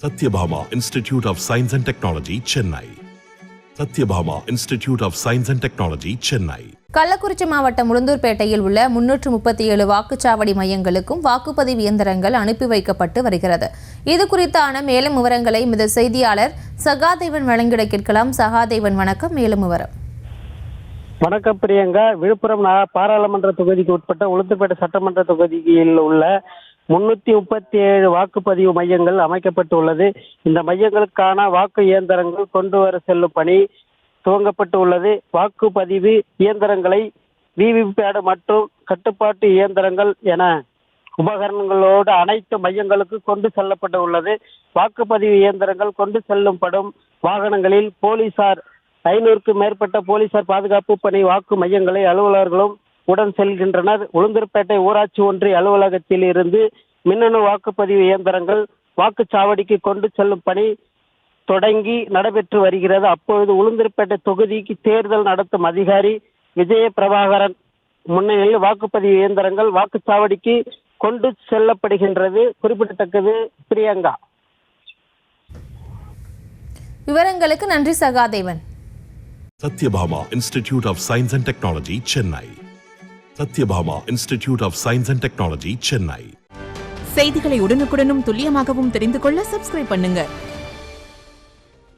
Satyabhama Institute of Science and Technology, Chennai. Satyabhama Institute of Science and Technology, Chennai. Kallakurichi மாவட்டம் உளுந்தூர்பேட்டையில் உள்ள 337 வாக்குச்சாவடி மையங்களுக்கும் வாக்குப்பதிவு இயந்திரங்கள் அனுப்பி வைக்கப்பட்டு வருகிறது. இது குறித்தான மேலும் விவரங்களை இந்த செய்தியாளர் சகாதேவன் வழங்கிட கேட்கலாம். சகாதேவன், வணக்கம். மேலும் விவரம். வணக்கம் பிரியங்கா. விழுப்புரம் பாராளுமன்ற தொகுதிக்கு உட்பட்ட உளுந்தூர்பேட்டை சட்டமன்ற தொகுதியில் உள்ள 337 வாக்குப்பதிவு மையங்கள் அமைக்கப்பட்டுள்ளது. இந்த மையங்களுக்கான வாக்கு இயந்திரங்கள் கொண்டு வர செல்லும் பணி துவங்கப்பட்டு உள்ளது. வாக்குப்பதிவு இயந்திரங்களை விவிபேட் மற்றும் கட்டுப்பாட்டு இயந்திரங்கள் என உபகரணங்களோடு அனைத்து மையங்களுக்கு கொண்டு செல்லப்பட்டு உள்ளது. வாக்குப்பதிவு இயந்திரங்கள் கொண்டு செல்லும்படும் வாகனங்களில் போலீசார் 500க்கும் மேற்பட்ட போலீசார் பாதுகாப்பு பணி வாக்கு மையங்களை அலுவலர்களும் உடன் செல்கின்றனர். உளுந்தூர்பேட்டை ஊராட்சி ஒன்றிய அலுவலகத்தில் இருந்து மின்னணு வாக்குப்பதிவு இயந்திரங்கள் வாக்குச்சாவடிக்கு கொண்டு செல்லும் பணி தொடங்கி நடைபெற்று வருகிறது. அப்பொழுது உளுந்தூர்பேட்டை தொகுதிக்கு தேர்தல் நடத்தும் அதிகாரி விஜய பிரபாகரன் முன்னிலையில் வாக்குப்பதிவு இயந்திரங்கள் வாக்குச்சாவடிக்கு கொண்டு செல்லப்படுகின்றது குறிப்பிடத்தக்கது. பிரியங்கா, விவரங்களுக்கு நன்றி Sahadevan. Satyabhama Institute of Science and Technology, Chennai. Satyabhama Institute of Science and Technology, Chennai. செய்திகளை உடனுக்குடனும் துல்லியமாகவும் தெரிந்து கொள்ள சப்ஸ்கிரைப் பண்ணுங்க.